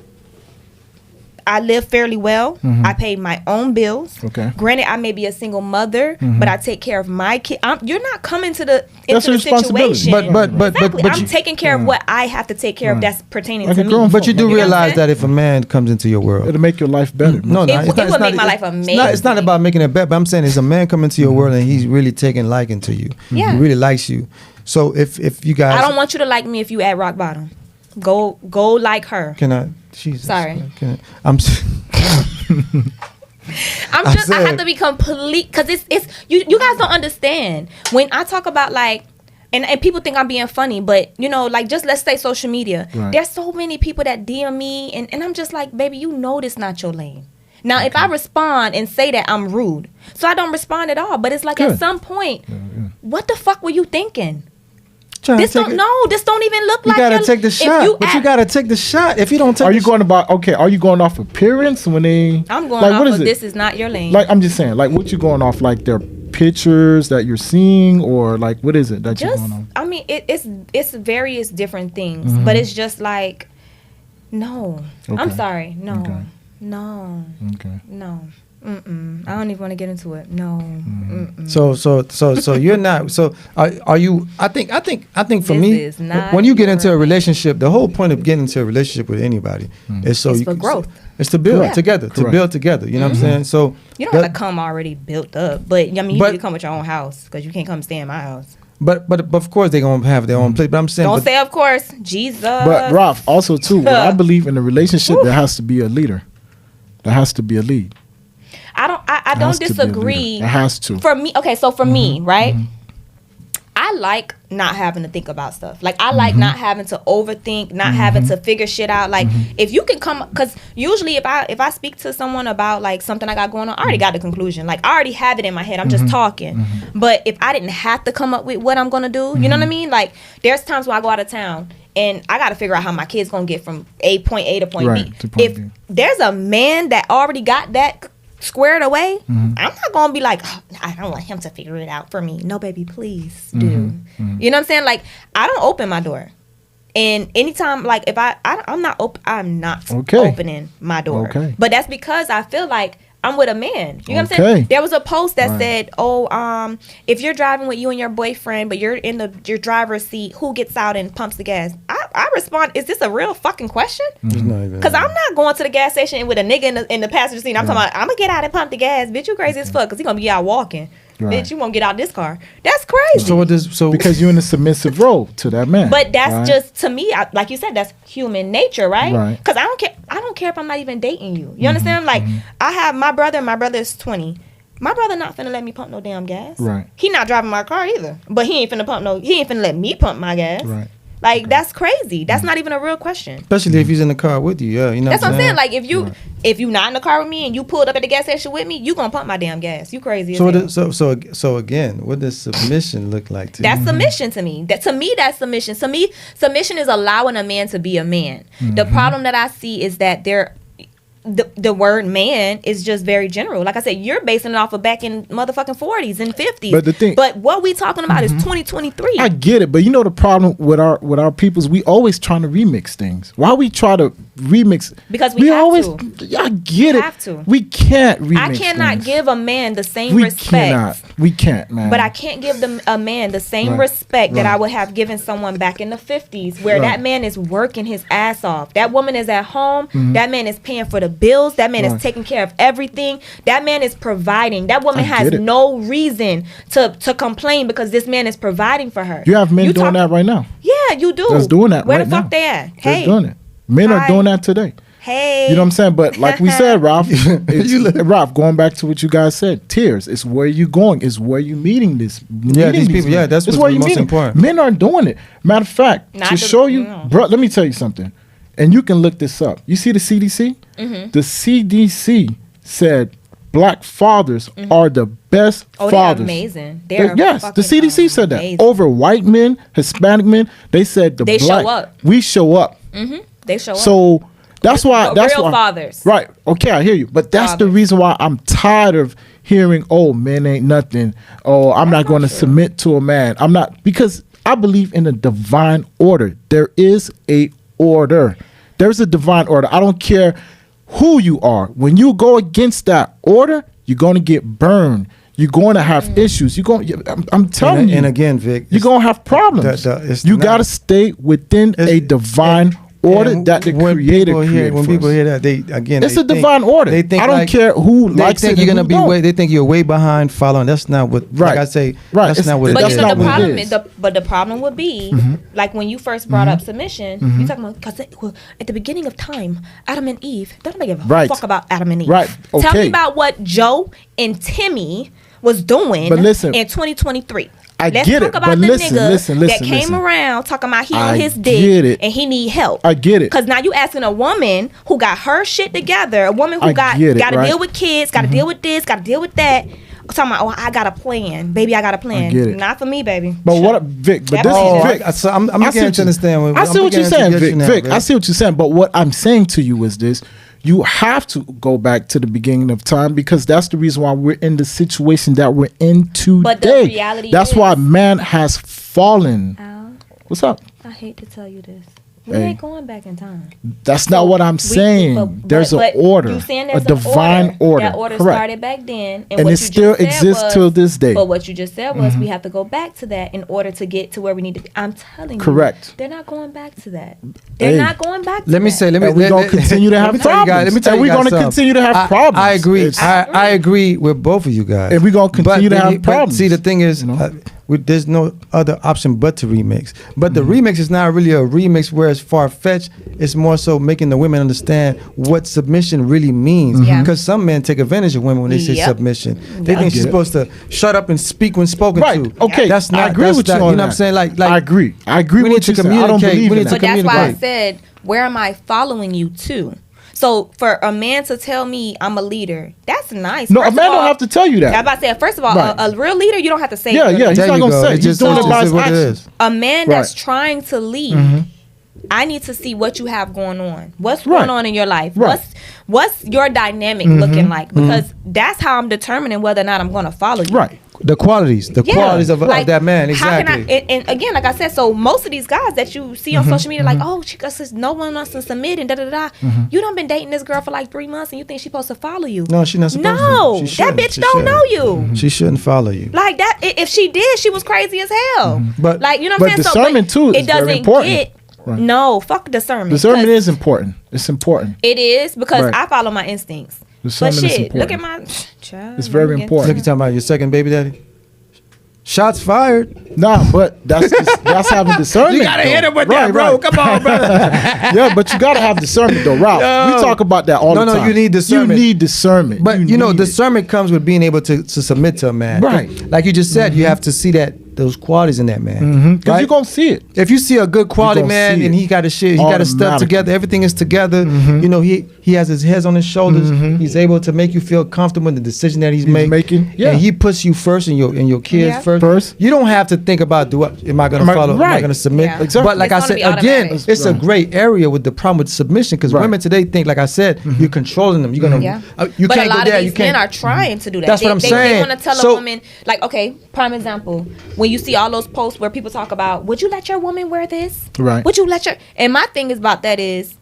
I live fairly well. I pay my own bills. Okay. Granted, I may be a single mother, but I take care of my kid. You're not coming into the situation. But I'm taking care of what I have to take care of. That's pertaining to me. But you do realize that if a man comes into your world, it'll make your life better. No, it would make my life amazing. It's not about making it better. But I'm saying, is a man coming into your world and he's really taking liking to you. Yeah. He really likes you. So if you guys, I don't want you to like me if you at rock bottom. Go like her. Can I? Jesus. Sorry. I have to be complete, because it's you guys don't understand when I talk about like, and people think I'm being funny, but like, just let's say social media. Right. There's so many people that DM me, and I'm just like, baby, this not your lane. Now, if I respond and say that, I'm rude, so I don't respond at all. But it's like, at some point, what the fuck were you thinking? This don't even look like you gotta take the shot. You gotta take the shot. If you don't take, are you going off appearance when they? I'm going off of this is not your lane. Like, I'm just saying, like, what you going off, like their pictures that you're seeing, or like what is it that you're going on? I mean, it's various different things, but it's just like, no. Okay. I'm sorry, no, okay. No, okay, no. I don't even want to get into it. No. So you're not. So are you? I think for me, when you get into a relationship, the whole point of getting into a relationship with anybody is so it's for growth. It's to build together. To build together. You know what I'm saying? So you don't have to come already built up, but I mean, you need to come with your own house, because you can't come stay in my house. But of course they're gonna have their own place. But I'm saying, don't say of course, Jesus. But Ralph, also too, what I believe in a relationship, there has to be a leader. There has to be a lead. I don't disagree. It has to. For me, okay, so for me, right? I like not having to think about stuff. Like, I like not having to overthink, not having to figure shit out. Like, if you can come, because usually if I speak to someone about like something I got going on, I already got the conclusion. Like, I already have it in my head. I'm just talking. But if I didn't have to come up with what I'm gonna do, you know what I mean? Like, there's times when I go out of town and I got to figure out how my kid's gonna get from point A to point B. If there's a man that already got that squared away, I'm not gonna be like, oh, I don't want him to figure it out for me. No, baby, please do. You know what I'm saying? Like, I don't open my door, and anytime, like, if I'm not opening my door. Okay. But that's because I feel like I'm with a man. You know what I'm saying? There was a post that said, if you're driving with you and your boyfriend, but you're in your driver's seat, who gets out and pumps the gas? I respond, is this a real fucking question? Because I'm not going to the gas station with a nigga in the passenger seat. I'm talking about, I'm going to get out and pump the gas. Bitch, you crazy as fuck, because he's going to be out walking. Right. Bitch, you won't get out this car. That's crazy. So because you're in a submissive role to that man. But that's just, to me, like you said, that's human nature, right? Because I don't care if I'm not even dating you. You understand? Like, I have my brother, and my brother is 20. My brother not finna let me pump no damn gas. Right. He not driving my car either. But he ain't finna let me pump my gas. Right. Like, that's crazy. That's not even a real question. Especially if he's in the car with you. Yeah, you know. That's what I'm saying. Like, if you not in the car with me and you pulled up at the gas station with me, you gonna pump my damn gas. You crazy. So again, what does submission look like to you? That's submission to me. That's submission. To me, submission is allowing a man to be a man. The problem that I see is that the word man is just very general. Like I said, you're basing it off of back in motherfucking 40s and 50s. But what we talking about is 2023. I get it, but you know the problem with our peoples, we always trying to remix things. Why we try to remix because we have always, to. I get We it. have to. We can't remix. I cannot things. give a man the same We respect. cannot. We can't, man. But I can't give a man the same Right. respect that Right. I would have given someone back in the 50s, where Right. that man is working his ass off. That woman is at home. That man is paying for the bills. That man Right. is taking care of everything. That man is providing. That woman I has get it. no reason to complain because this man is providing for her. You have men You doing talk- that right now. Yeah, you do. That's doing that Where right the fuck now. they at? They're Hey, doing it. Men are Hi. doing that today. hey. You know what I'm saying? But like we said, Ralph, Ralph, going back to what you guys said, tears. It's where you going. It's where you meeting this. Yeah, these people, men. yeah, that's It's what's where the you most meeting. important. Men are doing it. Matter of fact, Not to the- show you, no. bro, let me tell you something. And you can look this up. You see the CDC? The CDC said black fathers are the best Oh, fathers. they're amazing. They're Yes, the fucking CDC said that. amazing. Over white men, Hispanic men, they said They show black, up. we show up. They show up. So that's why. But That's real why. fathers. Right. Okay, I hear you. But that's the Fathers. reason why I'm tired of hearing, "Oh, men ain't nothing." Oh, I'm not going to submit to a man. I'm not, because I believe in a divine order. There is a order. There's a divine order. I don't care who you are. When you go against that order, you're going to get burned. You're going to have issues. You're going. I'm telling you. And again, Vic, you're gonna have problems. it's You not- got to stay within a divine order and that the when Creator people hear, created. when for people us. hear that, they again, It's they a divine order. They think I don't like- care who they likes think it you're and gonna who be don't. way. They think you're way behind following. That's not what. Right. Like I say, Right. that's It's- not what. But That's you know not the what it problem is. but the problem would be like when you first brought up submission. You talking about because at the beginning of time, Adam and Eve. Don't nobody give a Right. fuck about Adam and Eve. Right. Tell Okay. me about what Joe and Timmy was doing But listen, in 2023. I Let's get talk it, about but the listen, nigga listen, that came listen. around talking about he I on his get dick it. and he need help. I get it. Because now you asking a woman who got her shit together, a woman who I got get it, to right? deal with kids, got to deal with this, got to deal with that. Talking about, oh, I got a plan, baby. I got a plan. get it. Not for me, baby. But Shut what, up. Vic? But That this plan is is- Vic. So I'm I see beginning what to you- understand. I see what you're saying, Vic. Now, Vic, I see what you're saying. But what I'm saying to you is this: you have to go back to the beginning of time, because that's the reason why we're in the situation that we're in today. But the reality that's is- why man has fallen. Al, What's up? I hate to tell you this. We Hey. ain't going back in time. That's not what I'm saying. There's an order, You saying a there's divine an order. That order Correct. started back then, And what it you still just said exists was- till this day. But what you just said was we have to go back to that in order to get to where we need to be. I'm telling you, Correct. they're not going back to that. They're Hey. not going back. to Let me that. say. Let me. And we're let- gonna let- continue to let have me tell you guys- problems. Let me tell And you we're guys gonna something. continue to have problems. I agree. It's- I agree with both of you guys. And we're gonna continue But to have but problems. See, the thing is, you know? there's no other option but to remix. But the Mm-hmm. remix is not really a remix where it's far fetched. It's more so making the women understand what submission really means. Yeah. Because some men take advantage of women when they say Yep. submission. They I think she's get it. supposed to shut up and speak when spoken Right. to. Okay. That's not. I agree that's with you not, on you know what I'm that. saying? Like I agree. I agree we with need to you saying. I don't communicate. believe We in need that. to But that's why I communicate. said, where am I following you to? So for a man to tell me I'm a leader, that's nice. No, First a man of all, don't have to tell you that. I'm about to say, first of all, Right. a real leader, you don't have to say. Yeah, you're a yeah. leader. He's There not you gonna go. say. It He's just- doing it's it by just his what it actions. is. A man Right. that's trying to lead, I need to see what you have going on. What's Right. going on in your life? Right. What's your dynamic looking like? Because that's how I'm determining whether or not I'm going to follow you. Right. The qualities of Like, that man. How Exactly. can and again, like I said, so most of these guys that you see on social media, like, oh, she says no one wants to submit and da da da. You done been dating this girl for like 3 months and you think she's supposed to follow you? No, she's not supposed to. No, She that shouldn't. bitch She don't know shouldn't. you. She shouldn't follow you. Like that, if she did, she was crazy as hell. But- like, you know what I'm but saying? discernment, too, is it doesn't very important. get. Right. No, fuck discernment. Discernment 'cause is important. It's important. It is because Right. I follow my instincts. But Discernment is shit, look at important. my child. It's very let me get- important. Look, you talking about your second baby daddy? Shots fired. Nah, but that's having discernment. You gotta though. hit him with Right, that, bro. right. Come on, brother. Yeah, but you gotta have discernment though, Ralph. Yo. We talk about that all No, the no, time. you need discernment. You need discernment. But you know, need it. discernment comes with being able to submit to a man. Right. Like you just said, you have to see those qualities in that man. Because you're gonna see it. If you see a good quality gonna man see and it he got his shit, he got his stuff automatically. together, everything is together. You know, he has his head on his shoulders. He's able to make you feel comfortable in the decision that he's making. Yeah. And he puts you first and your kids Yeah. first. You don't have to think about am I going to follow? Am I right. going to submit? Yeah. Exactly. But like It's I gonna said be again, automatic. it's a Right. gray area with the problem with submission because Right. women today think, like I said, you're controlling them. You're gonna Yeah. you but can't a lot go there. of You these men can't. are trying to do that. That's what I'm They saying. want to tell So- a woman, like, okay, prime example, when you see all those posts where people talk about, would you let your woman wear this? Right. Would you let your? And my thing is about that is,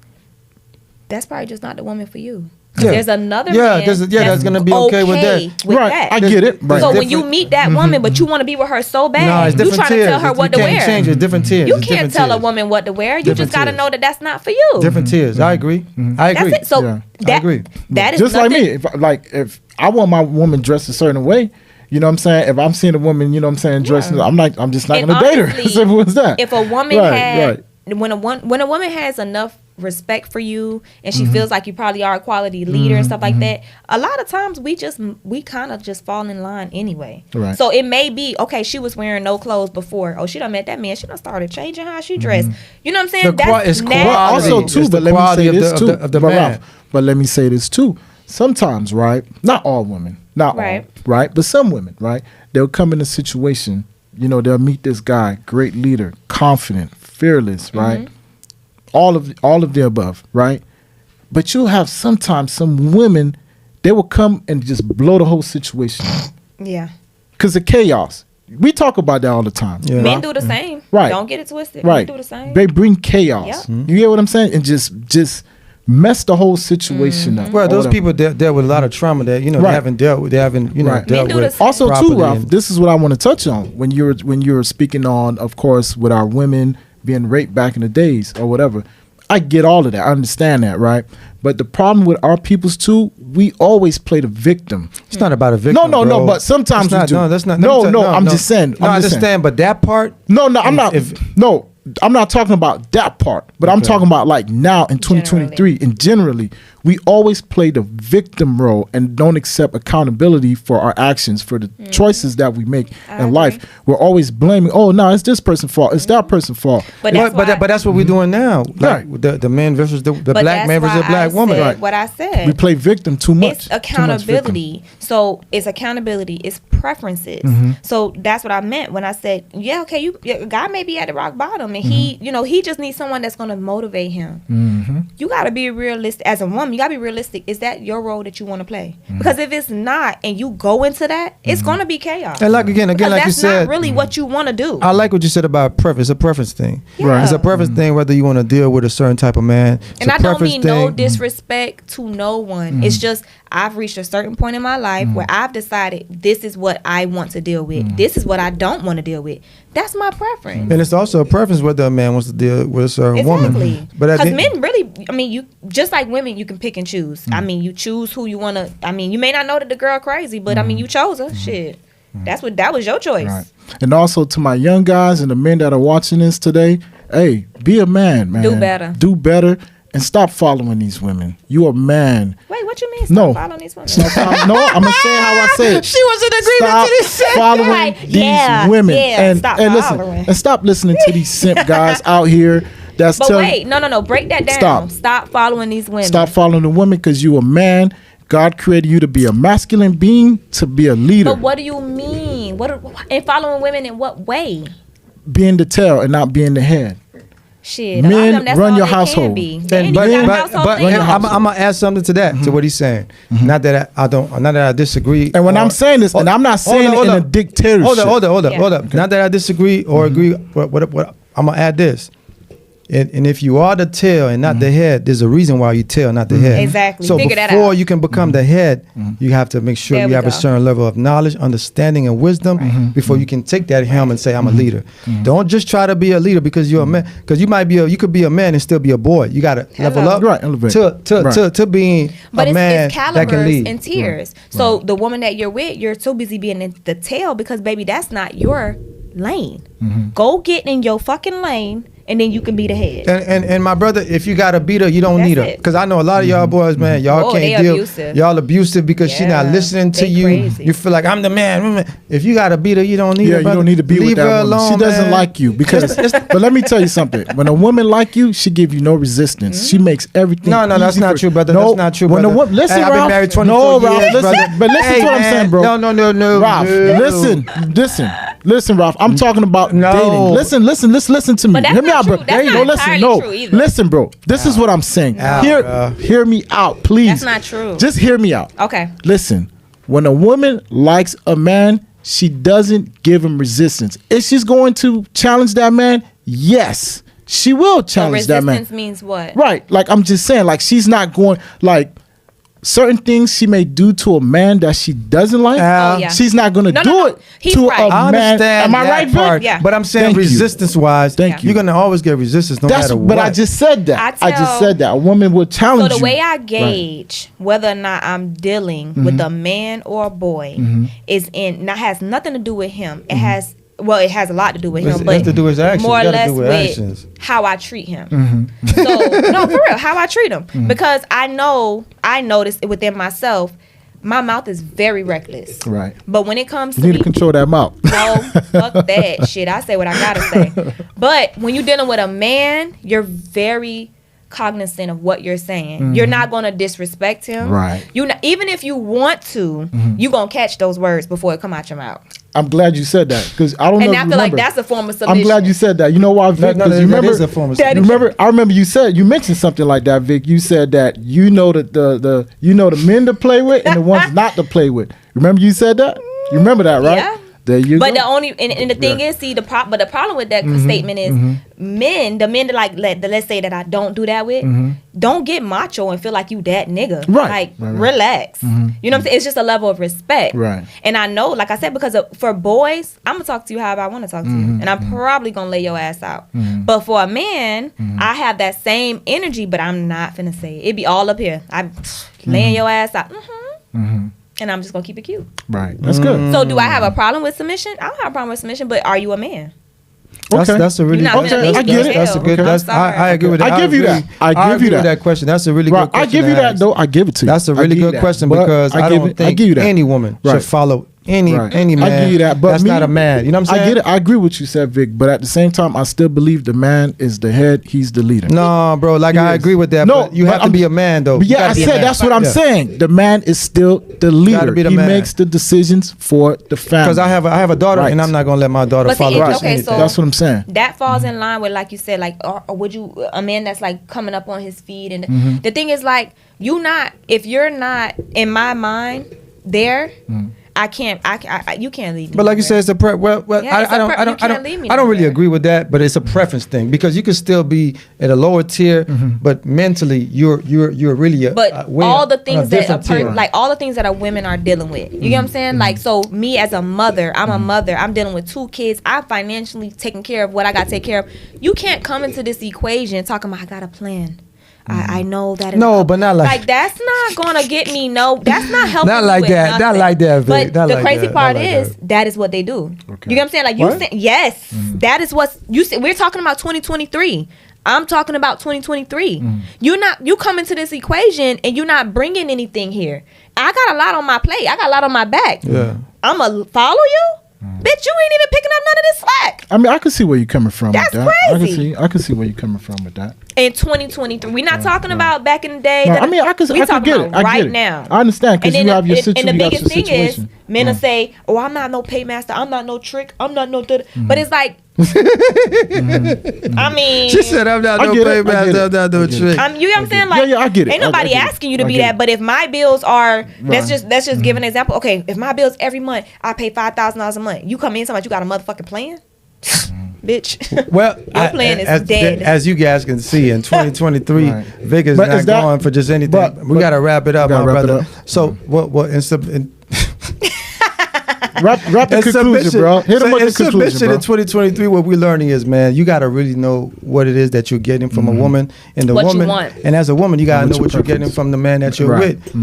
that's probably just not the woman for you. There's another man that's gonna be okay with that. Right, that. I get it. Right. So when you meet that woman, but you want to be with her so bad, you trying to tell her what to wear. You can't change it. Different tiers. You can't tell a woman what to wear. You just got to know that that's not for you. Different tiers. I agree. I agree. That's it. So I agree. That is just nothing. like me. If I want my woman dressed a certain way, you know what I'm saying? If I'm seeing a woman, you know what I'm saying, dressed, I'm just not gonna date her. Simple as that. If a woman when a woman has enough respect for you and she feels like you probably are a quality leader and stuff like that, a lot of times we kind of just fall in line anyway. Right. So it may be okay, she was wearing no clothes before, oh, she done met that man, she done started changing how she dressed. You know what I'm saying? That's also too, but let me say this too. Of the man. But let me say this too. Sometimes, right? Not all women, not all, right? But some women, right? They'll come in a situation, you know, they'll meet this guy, great leader, confident, fearless, right? All of the above, right? But you'll have sometimes some women, they will come and just blow the whole situation up. Yeah. Because of chaos. We talk about that all the time. Yeah. Men do the same. Right. Don't get it twisted. Right. Men do the same. They bring chaos. You get what I'm saying? And just mess the whole situation up. Well, those people dealt with a lot of trauma that, you know, they haven't dealt with. They haven't, you know, dealt with. Also too, Ralph, this is what I want to touch on. When you're speaking on, of course, with our women being raped back in the days or whatever. I get all of that. I understand that, right? But the problem with our peoples too, we always play the victim. It's not about a victim. No. But sometimes we do. No, that's not. I'm just saying. No, I understand, but that part. No, I'm not. I'm not talking about that part. But I'm talking about like now in 2023 and generally, we always play the victim role and don't accept accountability for our actions, for the choices that we make in life. We're always blaming. Oh no, it's this person's fault. It's that person's fault. But that's what we're doing now. Like the man versus the black man versus the black woman. Right. What I said. We play victim too much. It's accountability. So it's accountability. It's preferences. So that's what I meant when I said, yeah, okay, a guy may be at the rock bottom and he just needs someone that's going to motivate him. You got to be realistic as a woman. You got to be realistic. Is that your role that you want to play? Because if it's not, and you go into that, it's going to be chaos. And like again, like you said, that's not really what you want to do. I like what you said about preference. It's a preference thing. Yeah. It's a preference thing whether you want to deal with a certain type of man. And I don't mean no disrespect to no one. It's just I've reached a certain point in my life where I've decided this is what I want to deal with. This is what I don't want to deal with. That's my preference. And it's also a preference whether a man wants to deal with a certain woman. Because men really, I mean, you just like women, you can pick and choose. I mean, you choose who you want to. I mean, you may not know that the girl crazy, but I mean, you chose her. Shit, that was your choice. Right. And also to my young guys and the men that are watching this today, hey, be a man. Do better. And stop following these women. You a man. Wait, what you mean? Stop following these women? No, I'm gonna say how I say it. She was in agreement to this shit. Following these women. And stop listening to these simp guys out here. No. Break that down. Stop following these women. Stop following the women because you a man. God created you to be a masculine being, to be a leader. But what do you mean? And following women in what way? Being the tail and not being the head. Shit, men run your household. But I'm gonna add something to that, to what he's saying. Not that I disagree. And when I'm saying this, and I'm not saying it in a dictatorship. Hold up. Not that I disagree or agree. What I'm gonna add this. And if you are the tail and not the head, there's a reason why you tail, not the head. Exactly. So before you can become the head, you have to make sure you have a certain level of knowledge, understanding, and wisdom before you can take that helm and say, I'm a leader. Don't just try to be a leader because you're a man. Because you could be a man and still be a boy. You got to level up to being a man that can lead. And tiers. So the woman that you're with, you're too busy being in the tail because, baby, that's not your lane. Go get in your fucking lane. And then you can be the head. And my brother, if you got a beater, you don't need her. Because I know a lot of y'all boys, man, y'all can't deal. Abusive. Y'all abusive because she not listening to you. Crazy. You feel like I'm the man. If you got a beater, you don't need her. You don't need to be with that woman. Alone, she doesn't like you because. But let me tell you something. When a woman like you, she give you no resistance. She makes everything. No, that's not true, brother. That's not true, brother. Listen, I've been married 24 years, listen. But listen to what I'm saying, bro. No, Ralph, listen, Ralph. I'm talking about dating. Listen to me. Hear me out, bro. Listen, bro. This is what I'm saying. Hear me out, please. That's not true. Just hear me out. Okay. Listen, when a woman likes a man, she doesn't give him resistance. If she's going to challenge that man, yes. she will challenge that man. Resistance means what? Right. Like I'm just saying, like she's not going like certain things she may do to a man that she doesn't like. She's not going to do it to a man. Am I right, Vic? Yeah. But I'm saying resistance-wise, you're going to always get resistance no matter what. But I just said that. I just said that. A woman will challenge you. So the way I gauge whether or not I'm dealing with a man or a boy has nothing to do with him. It has it has a lot to do with him, but it has to do with actions. More or less with actions. How I treat him. So no, for real, how I treat him. Because I noticed it within myself. My mouth is very reckless. Right. But when it comes to you need to control that mouth. No, fuck that shit. I say what I gotta say. But when you're dealing with a man, you're very cognizant of what you're saying. You're not gonna disrespect him. Right. Even if you want to, you're gonna catch those words before it come out your mouth. I'm glad you said that because I don't know. And I feel like that's a form of submission. I'm glad you said that. You know why, Vic? Because I remember you mentioned something like that, Vic. You said that you know that the men to play with and the ones not to play with. Remember you said that? You remember that, right? Yeah. There you but go. the only and the thing is, the problem with that statement is the men that like let's say that I don't do that with, don't get macho and feel like you that nigga. Right. Like relax. You know what I'm saying? It's just a level of respect. Right. And I know, like I said, because for boys, I'm gonna talk to you however I want to talk to you, and I'm probably gonna lay your ass out. But for a man, I have that same energy, but I'm not finna say it. It be all up here. I'm laying your ass out. And I'm just gonna keep it cute. Right. That's good. So do I have a problem with submission? I don't have a problem with submission, but are you a man? That's a really good question. I get it. That's a good. I agree with that. I give you that. I give you that question. That's a really good question. I give you that though. I give it to you. That's a really good question because I don't think any woman should follow any man. I give you that, but that's not a man. You know what I'm saying? I get it. I agree with what you said, Vic. But at the same time, I still believe the man is the head. He's the leader. No, bro. Like I agree with that. No, but you have to be a man, though. But I said that's what I'm saying. The man is still the leader. He makes the decisions for the family. Because I have a daughter, and I'm not gonna let my daughter follow. Okay, so that's what I'm saying. That falls in line with, like you said, like, or would you a man that's like coming up on his feet, and the thing is, like, if you're not in my mind there. You can't leave me. But like you said, it's a I don't really agree with that, but it's a preference thing because you can still be at a lower tier, but mentally you're really all the things that all the things that women are dealing with. You get what I'm saying? Like, so me as a mother, I'm a mother. I'm dealing with 2 kids. I'm financially taking care of what I got to take care of. You can't come into this equation talking about I got a plan. I know that. No, but not like that's not gonna get me. No, that's not helping. Not like that. Nothing. Not like that. Vic. But the crazy part is that is what they do. Okay. You get what I'm saying? Like you say, yes, that is what you say. We're talking about 2023. I'm talking about 2023. You come into this equation and you're not bringing anything here. I got a lot on my plate. I got a lot on my back. Yeah, I'ma follow you. Bitch, you ain't even picking up none of this slack. I mean, I can see where you're coming from. That's with that. crazy. I can see where you're coming from with that. In 2023, we're not talking about back in the day. No, I mean, I can get it. Right now. I understand because you have your situation. And the biggest thing is, men will say, "Oh, I'm not no paymaster. I'm not no trick. I'm not no." But it's like, I mean, she said, "I'm not no paymaster. I'm not no trick." You know what I'm saying? Like, I get it. Ain't nobody asking you to be that. But if my bills are, let's just give an example. Okay, if my bills every month I pay $5,000 a month, you come in somebody, you got a motherfucking plan. Bitch. Well, your plan is dead. As you guys can see, in 2023, Vic is not going for just anything. We got to wrap it up, my brother. So, what? Wrap the conclusion, bro. Hit him with the conclusion, bro. In 2023, what we're learning is, man, you got to really know what it is that you're getting from a woman, and and as a woman, you got to know what you're getting from the man that you're with,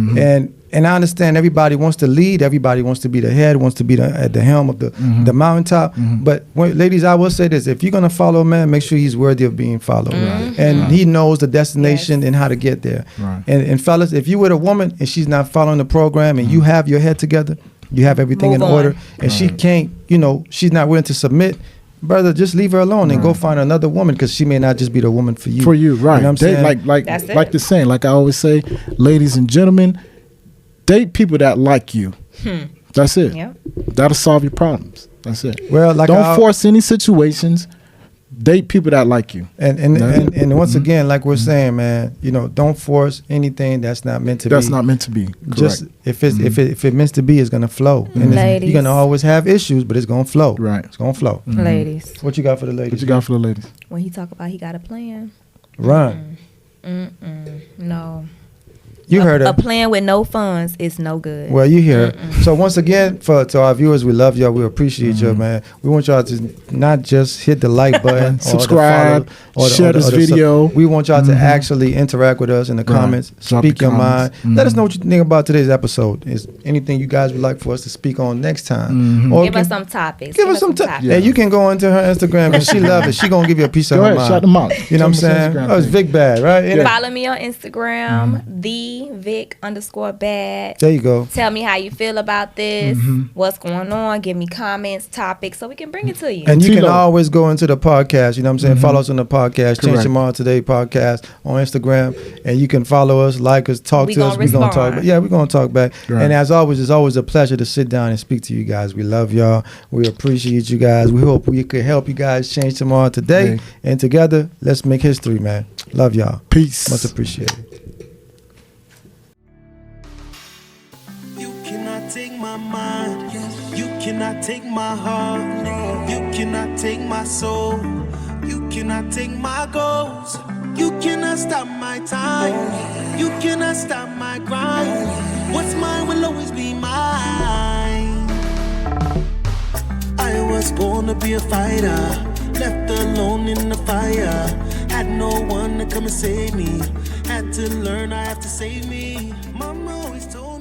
And I understand everybody wants to lead, everybody wants to be the head, wants to be at the helm of the mountaintop. But ladies, I will say this: if you're gonna follow a man, make sure he's worthy of being followed, and he knows the destination and how to get there. And fellas, if you with a woman and she's not following the program, and you have your head together, you have everything in order, and she can't, she's not willing to submit. Brother, just leave her alone and go find another woman because she may not just be the woman for you. For you, right? You know what I'm saying? Like the saying, like I always say, ladies and gentlemen, date people that like you. That's it. Yep. That'll solve your problems. That's it. Well, don't force any situations. date people that like you. And once again, like we're saying, man, you know, don't force anything that's not meant to be. That's not meant to be. Correct. Just if it's meant to be, it's gonna flow. And Ladies, you're gonna always have issues, but it's gonna flow. Right. It's gonna flow. Ladies, What you got for the ladies? What you got for the ladies? when he talk about he got a plan, Run. no. You heard A her. plan with no funds is no good. Well, you hear. So once again, to our viewers, we love y'all. We appreciate y'all, man. We want y'all to not just hit the like button, subscribe, or share this video. We want y'all to actually interact with us in the comments, Drop speak the your comments. mind. Let us know what you think about today's episode. Is anything you guys would like for us to speak on next time? Or Give us some topics. Give us some time. Yeah, you can go into her Instagram and she love it. She gonna give you a piece of Go her ahead, mind. shout them out. You know what I'm saying? Oh, it's Vic Bad, right? Follow me on Instagram, the Vic_bad. There you go. Tell me how you feel about this, what's going on. Give me comments, topics, so we can bring it to you. And you can Tilo. always go into the podcast, you know what I'm saying? Follow us on the podcast, Change Correct. Your Mind Today podcast on Instagram. And you can follow us, like us, talk We to us. gonna We're going to talk respond. back. Yeah, we're going to talk back. Right. And as always, it's always a pleasure to sit down and speak to you guys. We love y'all. We appreciate you guys. We hope we could help you guys change tomorrow today. Okay. And together, let's make history, man. Love y'all. Peace. Much appreciated. You cannot take my mind. You cannot take my heart. You cannot take my soul. You cannot take my goals. You cannot stop my time. You cannot stop my grind. What's mine will always be mine. I was born to be a fighter, left alone in the fire. Had no one to come and save me. Had to learn I have to save me. Mama always told